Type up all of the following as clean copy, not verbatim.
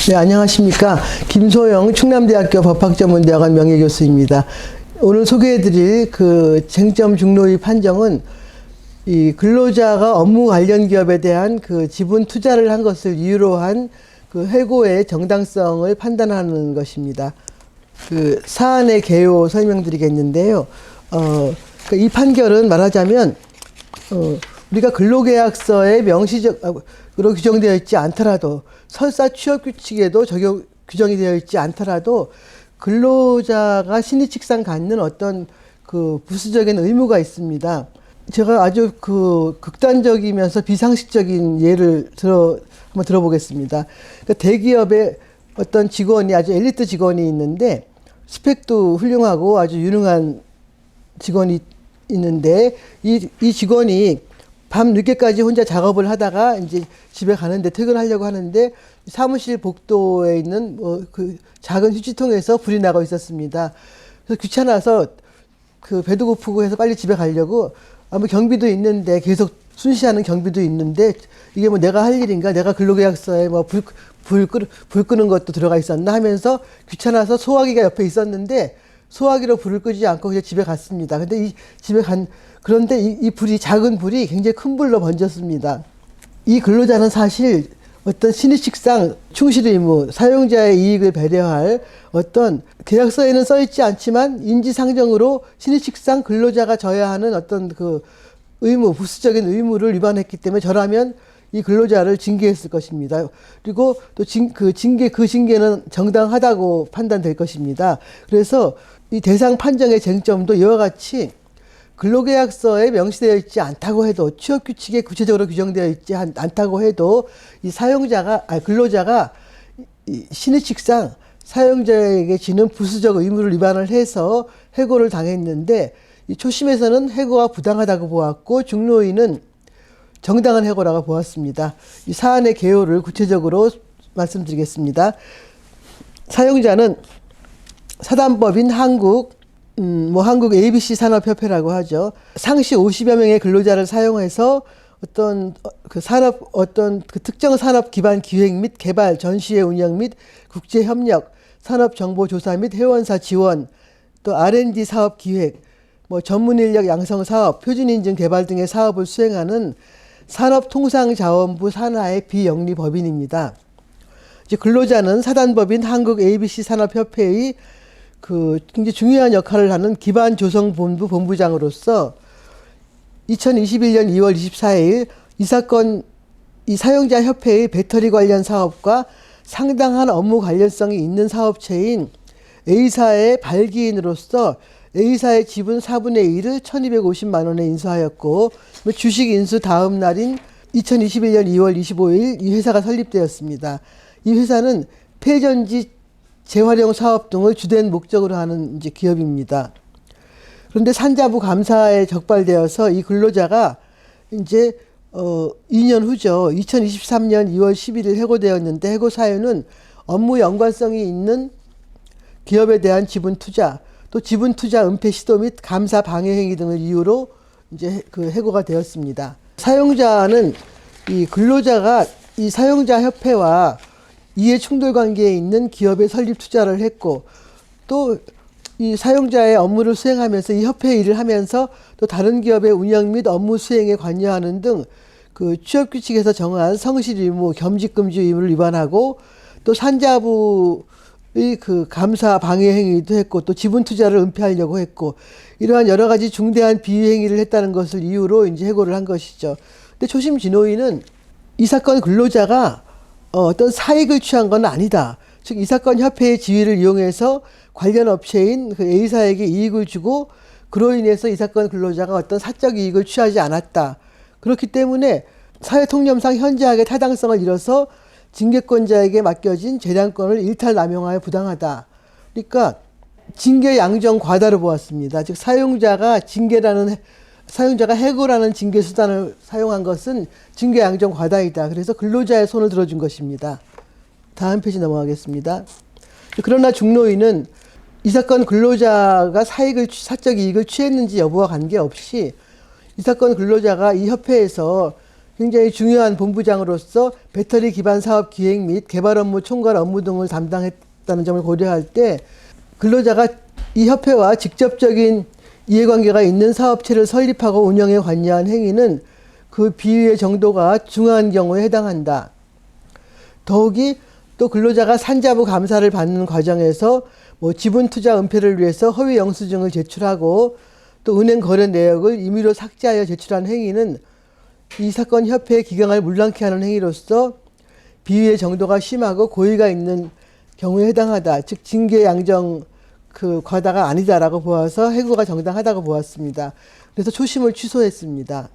네, 안녕하십니까. 김소영 충남대학교 법학전문대학원 명예교수입니다. 오늘 소개해드릴 그 쟁점 중로의 판정은 이 근로자가 업무 관련 기업에 대한 그 지분 투자를 한 것을 이유로 한 그 해고의 정당성을 판단하는 것입니다. 그 사안의 개요 설명드리겠는데요. 이 판결은 말하자면 우리가 근로계약서에 명시적으로 규정되어 있지 않더라도 설사 취업규칙에도 규정이 되어 있지 않더라도 근로자가 신의칙상 갖는 어떤 그 부수적인 의무가 있습니다. 제가 아주 그 극단적이면서 비상식적인 예를 한번 들어보겠습니다. 그러니까 대기업의 어떤 직원이 아주 엘리트 직원이 있는데 스펙도 훌륭하고 아주 유능한 직원이 있는데 이 직원이 밤 늦게까지 혼자 작업을 하다가 이제 집에 가는데 퇴근하려고 하는데 사무실 복도에 있는 그 작은 휴지통에서 불이 나고 있었습니다. 그래서 귀찮아서 그 배도 고프고 해서 빨리 집에 가려고 아무 경비도 있는데 계속 순시하는 경비도 있는데 이게 뭐 내가 할 일인가? 내가 근로계약서에 뭐 불 끄는 것도 들어가 있었나 하면서 귀찮아서 소화기가 옆에 있었는데 소화기로 불을 끄지 않고 그냥 집에 갔습니다. 근데 그런데 이 불이, 작은 불이 굉장히 큰 불로 번졌습니다. 이 근로자는 사실 어떤 신의식상 충실 의무, 사용자의 이익을 배려할 어떤 계약서에는 써있지 않지만 인지상정으로 신의식상 근로자가 져야 하는 어떤 그 의무, 부수적인 의무를 위반했기 때문에 저라면 이 근로자를 징계했을 것입니다. 그리고 또 그 징계는 정당하다고 판단될 것입니다. 그래서 이 대상 판정의 쟁점도 이와 같이 근로계약서에 명시되어 있지 않다고 해도 취업규칙에 구체적으로 규정되어 있지 않다고 해도 이 근로자가 신의칙상 사용자에게 지는 부수적 의무를 위반을 해서 해고를 당했는데 이 초심에서는 해고가 부당하다고 보았고 중로위는 정당한 해고라고 보았습니다. 이 사안의 개요를 구체적으로 말씀드리겠습니다. 사용자는 사단법인 한국 ABC 산업협회라고 하죠. 상시 50여 명의 근로자를 사용해서 어떤 그 특정 산업 기반 기획 및 개발, 전시회 운영 및 국제 협력, 산업 정보 조사 및 회원사 지원, 또 R&D 사업 기획, 전문 인력 양성 사업, 표준 인증 개발 등의 사업을 수행하는 산업통상자원부 산하의 비영리 법인입니다. 이제 근로자는 사단법인 한국 ABC 산업협회의 그 굉장히 중요한 역할을 하는 기반조성본부 본부장으로서 2021년 2월 24일 이 사용자 협회의 배터리 관련 사업과 상당한 업무 관련성이 있는 사업체인 A사의 발기인으로서 A사의 지분 4분의 1을 1250만 원에 인수하였고 주식 인수 다음 날인 2021년 2월 25일 이 회사가 설립되었습니다. 이 회사는 폐전지 재활용 사업 등을 주된 목적으로 하는 이제 기업입니다. 그런데 산자부 감사에 적발되어서 이 근로자가 이제 2년 후죠. 2023년 2월 11일 해고되었는데 해고 사유는 업무 연관성이 있는 기업에 대한 지분 투자, 또 지분 투자 은폐 시도 및 감사 방해 행위 등을 이유로 이제 그 해고가 되었습니다. 사용자는 이 근로자가 이 사용자 협회와 이해 충돌 관계에 있는 기업에 설립 투자를 했고 또 이 사용자의 업무를 수행하면서 이 협회 일을 하면서 또 다른 기업의 운영 및 업무 수행에 관여하는 등 그 취업규칙에서 정한 성실 의무, 겸직 금지 의무를 위반하고 또 산자부의 그 감사 방해 행위도 했고 또 지분 투자를 은폐하려고 했고 이러한 여러 가지 중대한 비위 행위를 했다는 것을 이유로 이제 해고를 한 것이죠. 근데 초심 진호위는 이 사건 근로자가 어떤 사익을 취한 건 아니다. 즉 이 사건 협회의 지위를 이용해서 관련 업체인 그 A사에게 이익을 주고 그로 인해서 이 사건 근로자가 어떤 사적 이익을 취하지 않았다. 그렇기 때문에 사회통념상 현저하게 타당성을 잃어서 징계권자에게 맡겨진 재량권을 일탈 남용하여 부당하다. 그러니까 징계 양정 과다로 보았습니다. 즉 사용자가 해고라는 징계 수단을 사용한 것은 징계 양정 과다이다. 그래서 근로자의 손을 들어준 것입니다. 다음 페이지 넘어가겠습니다. 그러나 중노위는 이 사건 근로자가 사적 이익을 취했는지 여부와 관계없이 이 사건 근로자가 이 협회에서 굉장히 중요한 본부장으로서 배터리 기반 사업 기획 및 개발 업무, 총괄 업무 등을 담당했다는 점을 고려할 때 근로자가 이 협회와 직접적인 이해관계가 있는 사업체를 설립하고 운영에 관여한 행위는 그 비위의 정도가 중한 경우에 해당한다. 더욱이 또 근로자가 산자부 감사를 받는 과정에서 뭐 지분 투자 은폐를 위해서 허위 영수증을 제출하고 또 은행 거래 내역을 임의로 삭제하여 제출한 행위는 이 사건 협회의 기강을 문랑케 하는 행위로서 비위의 정도가 심하고 고의가 있는 경우에 해당하다. 즉 징계 양정 그 과다가 아니다라고 보아서 해고가 정당하다고 보았습니다. 그래서 초심을 취소했습니다.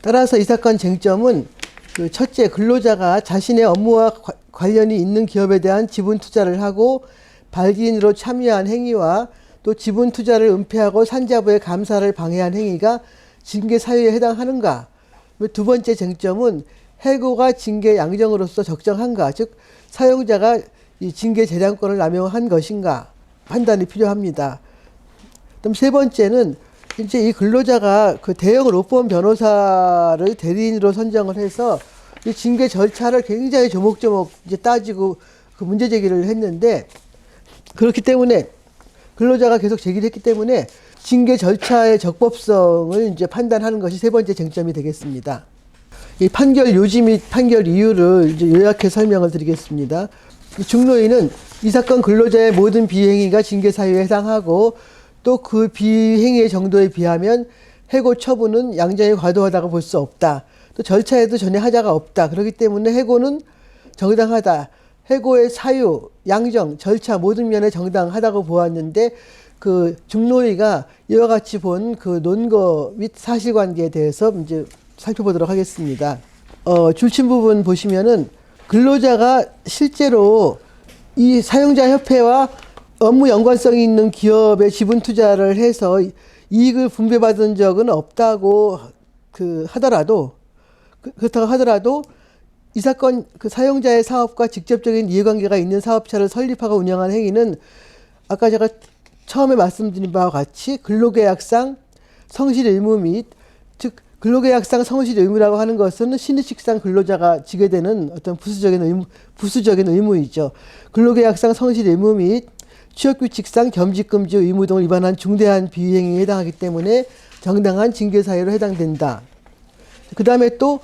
따라서 이 사건 쟁점은 그 첫째, 근로자가 자신의 업무와 관련이 있는 기업에 대한 지분 투자를 하고 발기인으로 참여한 행위와 또 지분 투자를 은폐하고 산자부의 감사를 방해한 행위가 징계 사유에 해당하는가. 두 번째 쟁점은 해고가 징계 양정으로서 적정한가. 즉 사용자가 이 징계 재량권을 남용한 것인가 판단이 필요합니다. 그럼 세 번째는 이제 이 근로자가 그 대형 로펌 변호사를 대리인으로 선정을 해서 이 징계 절차를 굉장히 조목조목 이제 따지고 그 문제 제기를 했는데 그렇기 때문에 근로자가 계속 제기를 했기 때문에 징계 절차의 적법성을 이제 판단하는 것이 세 번째 쟁점이 되겠습니다. 이 판결 요지 및 판결 이유를 이제 요약해 설명을 드리겠습니다. 중노위는 이 사건 근로자의 모든 비행위가 징계 사유에 해당하고 또 그 비행위의 정도에 비하면 해고 처분은 양정이 과도하다고 볼 수 없다. 또 절차에도 전혀 하자가 없다. 그렇기 때문에 해고는 정당하다. 해고의 사유, 양정, 절차 모든 면에 정당하다고 보았는데 그 중노위가 이와 같이 본 그 논거 및 사실관계에 대해서 이제 살펴보도록 하겠습니다. 줄침 부분 보시면은 근로자가 실제로 이 사용자 협회와 업무 연관성이 있는 기업에 지분 투자를 해서 이익을 분배받은 적은 없다고 하더라도 그렇다고 하더라도 이 사건 그 사용자의 사업과 직접적인 이해관계가 있는 사업체를 설립하고 운영한 행위는 아까 제가 처음에 말씀드린 바와 같이 근로계약상 성실 의무 및 즉 근로계약상 성실 의무라고 하는 것은 신의식상 근로자가 지게 되는 어떤 부수적인 의무이죠. 근로계약상 성실 의무 및 취업규칙상 겸직금지 의무 등을 위반한 중대한 비위행위에 해당하기 때문에 정당한 징계 사유로 해당된다. 그 다음에 또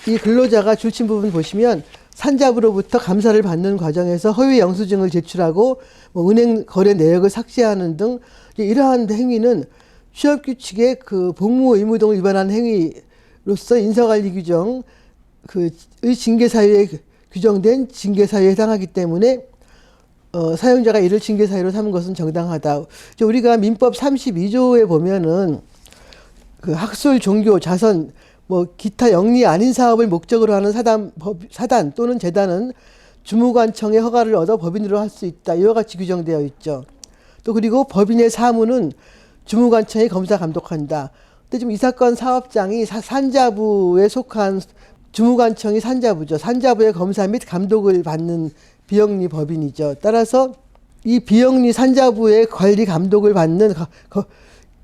이 근로자가 줄침 부분 보시면 산자부로부터 감사를 받는 과정에서 허위 영수증을 제출하고 뭐 은행 거래 내역을 삭제하는 등 이러한 행위는 취업규칙의 그 복무 의무 등을 위반한 행위로서 인사관리 규정 의 징계 사유에 규정된 징계 사유에 해당하기 때문에 사용자가 이를 징계 사유로 삼은 것은 정당하다. 우리가 민법 32조에 보면은 그 학술, 종교, 자선 뭐 기타 영리 아닌 사업을 목적으로 하는 사단 또는 재단은 주무관청의 허가를 얻어 법인으로 할 수 있다. 이와 같이 규정되어 있죠. 또 그리고 법인의 사무는 주무관청이 검사 감독한다. 근데 지금 이 사건 사업장이 산자부에 속한 주무관청이 산자부죠. 산자부의 검사 및 감독을 받는 비영리 법인이죠. 따라서 이 비영리 산자부의 관리 감독을 받는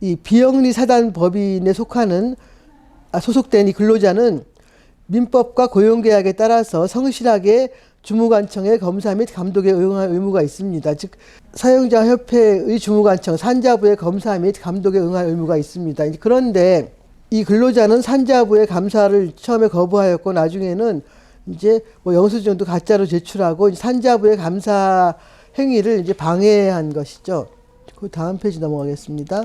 이 비영리 사단 법인에 소속된 이 근로자는 민법과 고용계약에 따라서 성실하게 주무관청의 검사 및 감독에 응할 의무가 있습니다. 즉 사용자 협회의 주무관청 산자부의 검사 및 감독에 응할 의무가 있습니다. 그런데 이 근로자는 산자부의 감사를 처음에 거부하였고 나중에는 이제 뭐 영수증도 가짜로 제출하고 산자부의 감사 행위를 이제 방해한 것이죠. 그 다음 페이지 넘어가겠습니다.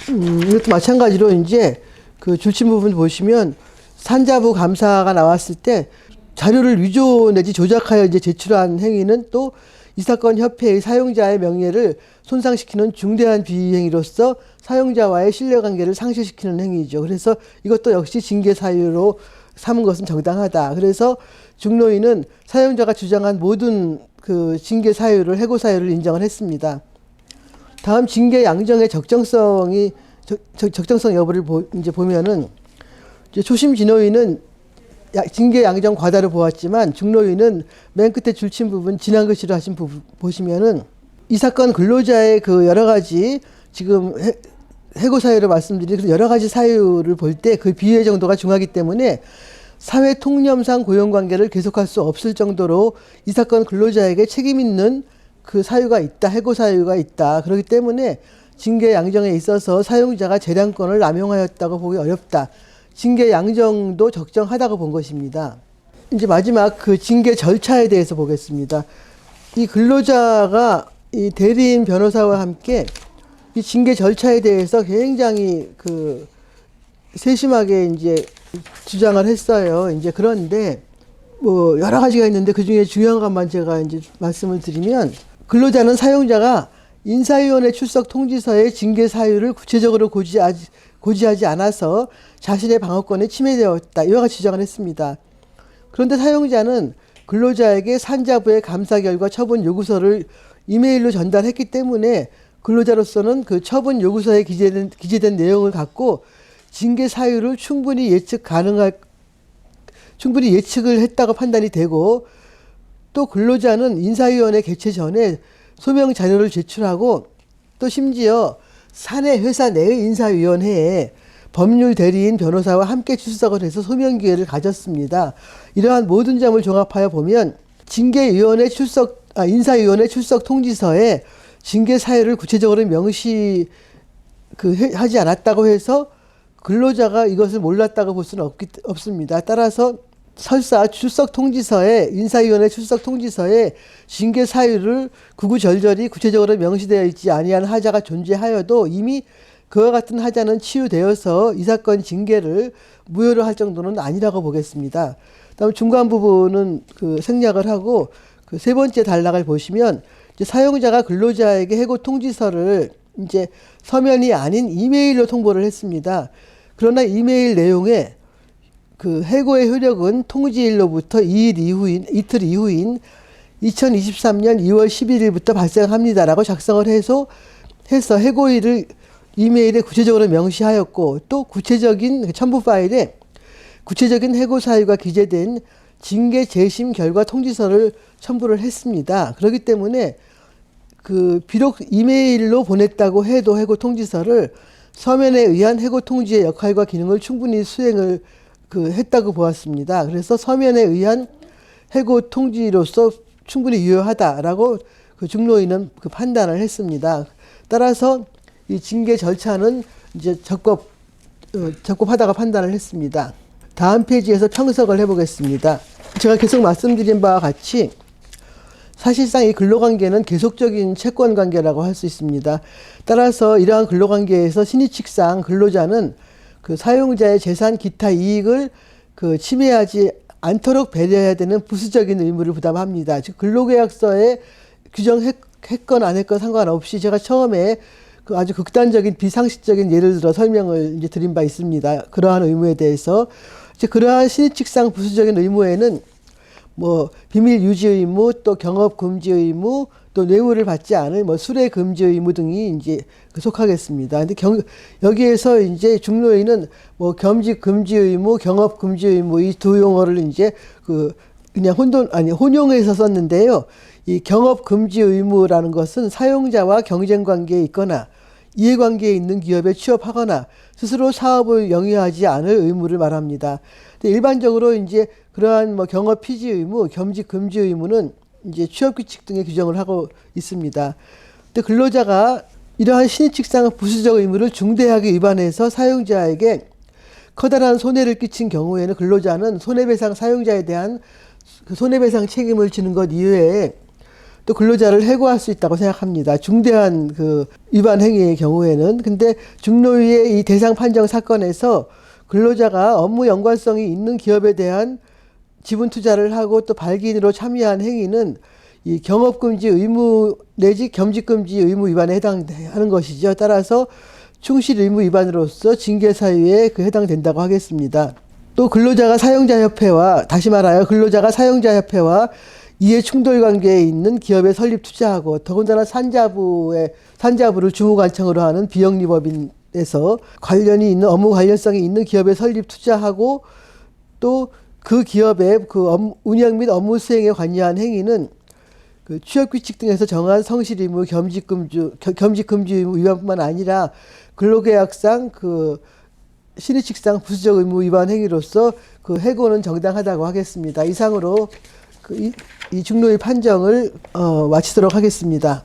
이것도 마찬가지로 이제 그 줄침 부분 보시면 산자부 감사가 나왔을 때 자료를 위조 내지 조작하여 이제 제출한 행위는 또 이 사건 협회의 사용자의 명예를 손상시키는 중대한 비행위로서 사용자와의 신뢰관계를 상실시키는 행위죠. 그래서 이것도 역시 징계 사유로 삼은 것은 정당하다. 그래서 중노위는 사용자가 주장한 모든 그 징계 사유를 해고 사유를 인정을 했습니다. 다음 징계 양정의 적정성 여부를 이제 보면은 이제 초심 진노위는 징계 양정 과다를 보았지만 중노위는 맨 끝에 줄친 부분 지난 글씨로 하신 부분 보시면은 이 사건 근로자의 그 여러 가지 지금 해고 사유를 말씀드린 여러 가지 사유를 볼 때 그 비회 정도가 중하기 때문에 사회 통념상 고용관계를 계속할 수 없을 정도로 이 사건 근로자에게 책임 있는 그 사유가 있다, 해고 사유가 있다. 그렇기 때문에 징계 양정에 있어서 사용자가 재량권을 남용하였다고 보기 어렵다. 징계 양정도 적정하다고 본 것입니다. 이제 마지막 그 징계 절차에 대해서 보겠습니다. 이 근로자가 이 대리인 변호사와 함께 이 징계 절차에 대해서 굉장히 그 세심하게 이제 주장을 했어요. 이제 그런데 뭐 여러 가지가 있는데 그 중에 중요한 것만 제가 이제 말씀을 드리면 근로자는 사용자가 인사위원회 출석 통지서의 징계 사유를 구체적으로 고지하지 않아서 자신의 방어권이 침해되었다. 이와 같이 주장을 했습니다. 그런데 사용자는 근로자에게 산자부의 감사 결과 처분 요구서를 이메일로 전달했기 때문에 근로자로서는 그 처분 요구서에 기재된 내용을 갖고 징계 사유를 충분히 예측을 했다고 판단이 되고 또 근로자는 인사위원회 개최 전에 소명 자료를 제출하고 또 심지어 사내 회사 내의 인사위원회에 법률 대리인 변호사와 함께 출석을 해서 소명 기회를 가졌습니다. 이러한 모든 점을 종합하여 보면 인사위원회 출석 통지서에 징계 사유를 구체적으로 하지 않았다고 해서 근로자가 이것을 몰랐다고 볼 수는 없습니다. 따라서 설사 인사위원회 출석 통지서에 징계 사유를 구구절절히 구체적으로 명시되어 있지 아니한 하자가 존재하여도 이미 그와 같은 하자는 치유되어서 이 사건 징계를 무효로 할 정도는 아니라고 보겠습니다. 다음 중간 부분은 그 생략을 하고 그 세 번째 단락을 보시면 이제 사용자가 근로자에게 해고 통지서를 이제 서면이 아닌 이메일로 통보를 했습니다. 그러나 이메일 내용에 그 해고의 효력은 통지일로부터 이틀 이후인 2023년 2월 11일부터 발생합니다라고 작성을 해서 해고일을 이메일에 구체적으로 명시하였고 또 구체적인 첨부 파일에 구체적인 해고 사유가 기재된 징계 재심 결과 통지서를 첨부를 했습니다. 그렇기 때문에 그 비록 이메일로 보냈다고 해도 해고 통지서를 서면에 의한 해고 통지의 역할과 기능을 충분히 수행을 했다고 보았습니다. 그래서 서면에 의한 해고 통지로서 충분히 유효하다라고 그 중노위는 그 판단을 했습니다. 따라서 이 징계 절차는 이제 적법하다고 판단을 했습니다. 다음 페이지에서 평석을 해보겠습니다. 제가 계속 말씀드린 바와 같이 사실상 이 근로관계는 계속적인 채권관계라고 할 수 있습니다. 따라서 이러한 근로관계에서 신의칙상 근로자는 그 사용자의 재산 기타 이익을 그 침해하지 않도록 배려해야 되는 부수적인 의무를 부담합니다. 즉 근로계약서에 규정했건 안 했건 상관없이 제가 처음에 그 아주 극단적인 비상식적인 예를 들어 설명을 이제 드린 바 있습니다. 그러한 의무에 대해서 이제 그러한 신의칙상 부수적인 의무에는 뭐 비밀 유지 의무, 또 경업 금지 의무, 또 뇌물을 받지 않을 뭐 수뢰 금지 의무 등이 이제 속하겠습니다. 근데 여기에서 이제 중노위는 뭐 겸직 금지 의무, 경업 금지 의무 이 두 용어를 이제 그냥 혼용해서 썼는데요. 이 경업 금지 의무라는 것은 사용자와 경쟁 관계에 있거나 이해관계에 있는 기업에 취업하거나 스스로 사업을 영위하지 않을 의무를 말합니다. 근데 일반적으로 이제 그러한 뭐 경업 피지 의무, 겸직 금지 의무는 이제 취업규칙 등의 규정을 하고 있습니다. 근데 근로자가 이러한 신의칙상 부수적 의무를 중대하게 위반해서 사용자에게 커다란 손해를 끼친 경우에는 근로자는 손해배상 사용자에 대한 그 손해배상 책임을 지는 것 이외에 또 근로자를 해고할 수 있다고 생각합니다. 중대한 그 위반 행위의 경우에는. 근데 중노위의 이 대상 판정 사건에서 근로자가 업무 연관성이 있는 기업에 대한 지분 투자를 하고 또 발기인으로 참여한 행위는 이 경업금지 의무 내지 겸직금지 의무 위반에 해당하는 것이죠. 따라서 충실 의무 위반으로서 징계 사유에 해당된다고 하겠습니다. 또 근로자가 사용자협회와 다시 말하여 근로자가 사용자협회와 이해 충돌 관계에 있는 기업에 설립 투자하고 더군다나 산자부를 주무관청으로 하는 비영리법인에서 관련이 있는 업무 관련성이 있는 기업에 설립 투자하고 또 그 기업의 운영 및 업무 수행에 관여한 행위는 그 취업규칙 등에서 정한 성실 의무, 겸직 금지 의무 위반뿐만 아니라 근로계약상 그 신의칙상 부수적 의무 위반 행위로서 그 해고는 정당하다고 하겠습니다. 이상으로 이 중노위 판정을 마치도록 하겠습니다.